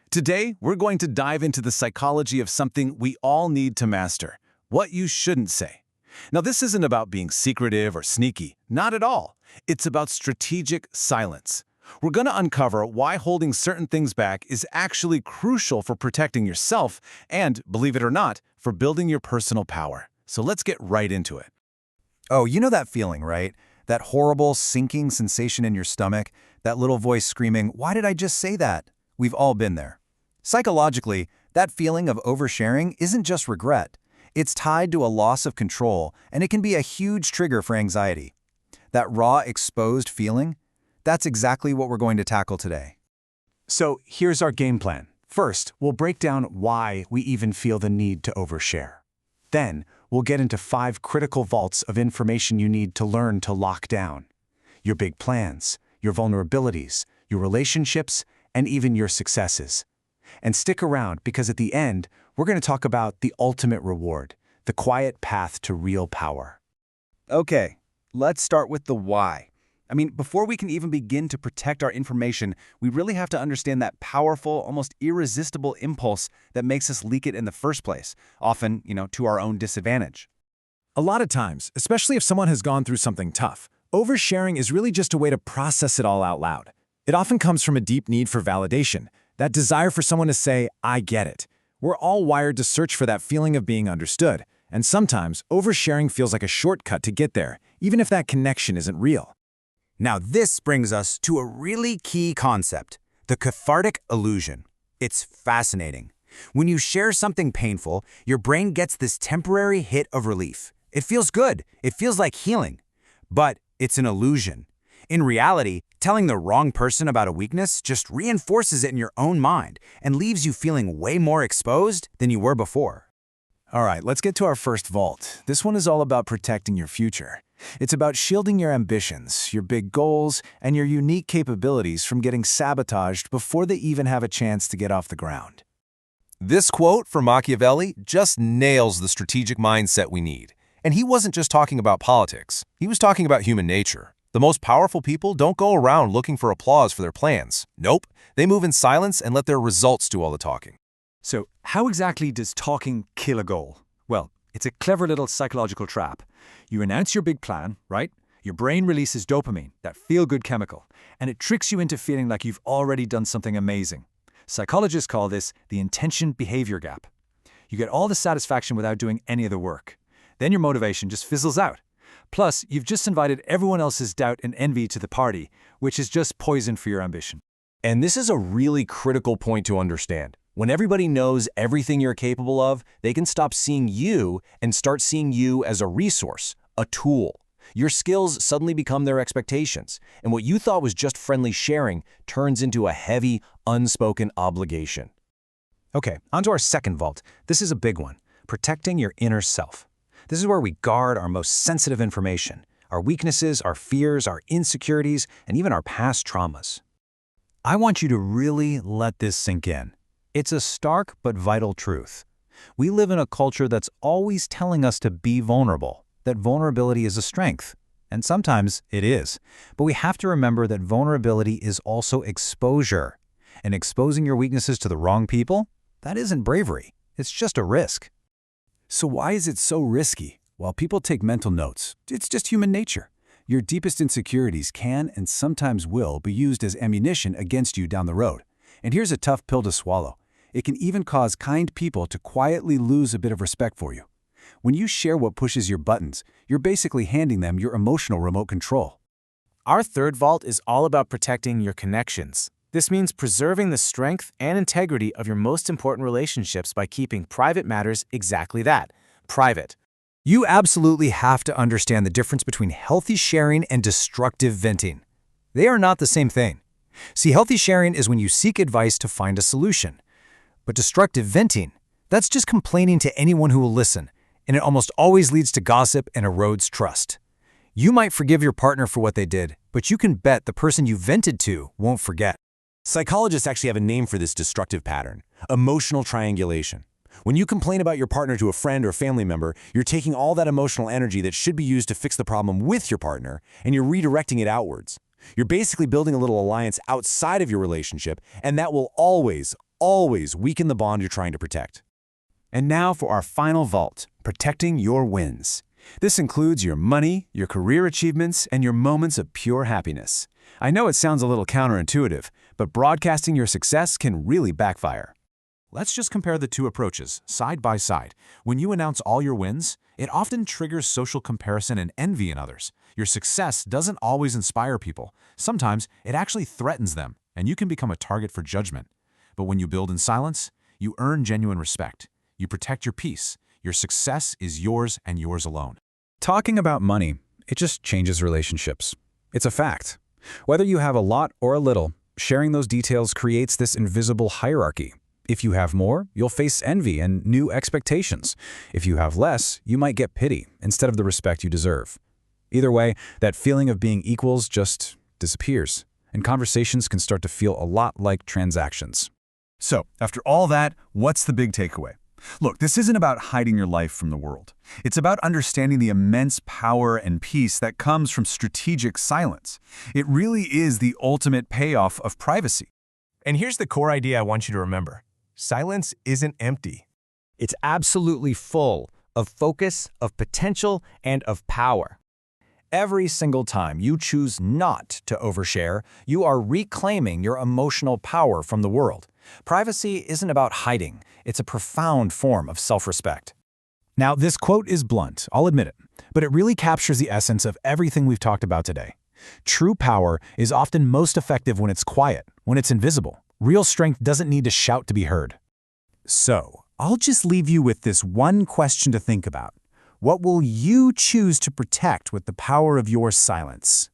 Today, we're going to dive into the psychology of something we all need to master: what you shouldn't say. Now, this isn't about being secretive or sneaky, not at all. It's about strategic silence. We're going to uncover why holding certain things back is actually crucial for protecting yourself and, believe it or not, for building your personal power. So let's get right into it. Oh, you know that feeling, right? That horrible, sinking sensation in your stomach, that little voice screaming, "Why did I just say that?" We've all been there. Psychologically, that feeling of oversharing isn't just regret. It's tied to a loss of control, and it can be a huge trigger for anxiety. That raw, exposed feeling, that's exactly what we're going to tackle today. So here's our game plan. First, we'll break down why we even feel the need to overshare. Then, we'll get into 5 critical vaults of information you need to learn to lock down: your big plans, your vulnerabilities, your relationships, and even your successes. And stick around, because at the end, we're going to talk about the ultimate reward, the quiet path to real power. Okay, let's start with the why. Before we can even begin to protect our information, we really have to understand that powerful, almost irresistible impulse that makes us leak it in the first place, often, to our own disadvantage. A lot of times, especially if someone has gone through something tough, oversharing is really just a way to process it all out loud. It often comes from a deep need for validation, that desire for someone to say, "I get it." We're all wired to search for that feeling of being understood, and sometimes oversharing feels like a shortcut to get there, even if that connection isn't real. Now this brings us to a really key concept: the cathartic illusion. It's fascinating. When you share something painful, your brain gets this temporary hit of relief. It feels good. It feels like healing. But it's an illusion. In reality, telling the wrong person about a weakness just reinforces it in your own mind and leaves you feeling way more exposed than you were before. All right, let's get to our first vault. This one is all about protecting your future. It's about shielding your ambitions, your big goals, and your unique capabilities from getting sabotaged before they even have a chance to get off the ground. This quote from Machiavelli just nails the strategic mindset we need. And he wasn't just talking about politics. He was talking about human nature. The most powerful people don't go around looking for applause for their plans. Nope, they move in silence and let their results do all the talking. So, how exactly does talking kill a goal? Well, it's a clever little psychological trap. You announce your big plan, right? Your brain releases dopamine, that feel-good chemical, and it tricks you into feeling like you've already done something amazing. Psychologists call this the intention-behavior gap. You get all the satisfaction without doing any of the work. Then your motivation just fizzles out. Plus, you've just invited everyone else's doubt and envy to the party, which is just poison for your ambition. And this is a really critical point to understand. When everybody knows everything you're capable of, they can stop seeing you and start seeing you as a resource, a tool. Your skills suddenly become their expectations, and what you thought was just friendly sharing turns into a heavy, unspoken obligation. Okay, on to our second vault. This is a big one: protecting your inner self. This is where we guard our most sensitive information, our weaknesses, our fears, our insecurities, and even our past traumas. I want you to really let this sink in. It's a stark but vital truth. We live in a culture that's always telling us to be vulnerable, that vulnerability is a strength. And sometimes it is. But we have to remember that vulnerability is also exposure. And exposing your weaknesses to the wrong people, that isn't bravery. It's just a risk. So why is it so risky? While people take mental notes, it's just human nature. Your deepest insecurities can and sometimes will be used as ammunition against you down the road. And here's a tough pill to swallow. It can even cause kind people to quietly lose a bit of respect for you. When you share what pushes your buttons, you're basically handing them your emotional remote control. Our third vault is all about protecting your connections. This means preserving the strength and integrity of your most important relationships by keeping private matters exactly that, private. You absolutely have to understand the difference between healthy sharing and destructive venting. They are not the same thing. See, healthy sharing is when you seek advice to find a solution. But destructive venting, that's just complaining to anyone who will listen, and it almost always leads to gossip and erodes trust. You might forgive your partner for what they did, but you can bet the person you vented to won't forget. Psychologists actually have a name for this destructive pattern: emotional triangulation. When you complain about your partner to a friend or family member, you're taking all that emotional energy that should be used to fix the problem with your partner, and you're redirecting it outwards. You're basically building a little alliance outside of your relationship, and that will always, always weaken the bond you're trying to protect. And now for our final vault, protecting your wins. This includes your money, your career achievements, and your moments of pure happiness. I know it sounds a little counterintuitive, but broadcasting your success can really backfire. Let's just compare the two approaches, side by side. When you announce all your wins, it often triggers social comparison and envy in others. Your success doesn't always inspire people. Sometimes it actually threatens them, and you can become a target for judgment. But when you build in silence, you earn genuine respect. You protect your peace. Your success is yours and yours alone. Talking about money, it just changes relationships. It's a fact. Whether you have a lot or a little, sharing those details creates this invisible hierarchy. If you have more, you'll face envy and new expectations. If you have less, you might get pity instead of the respect you deserve. Either way, that feeling of being equals just disappears, and conversations can start to feel a lot like transactions. So, after all that, what's the big takeaway? Look, this isn't about hiding your life from the world. It's about understanding the immense power and peace that comes from strategic silence. It really is the ultimate payoff of privacy. And here's the core idea I want you to remember. Silence isn't empty. It's absolutely full of focus, of potential, and of power. Every single time you choose not to overshare, you are reclaiming your emotional power from the world. Privacy isn't about hiding. It's a profound form of self-respect. Now, this quote is blunt, I'll admit it, but it really captures the essence of everything we've talked about today. True power is often most effective when it's quiet, when it's invisible. Real strength doesn't need to shout to be heard. So, I'll just leave you with this one question to think about. What will you choose to protect with the power of your silence?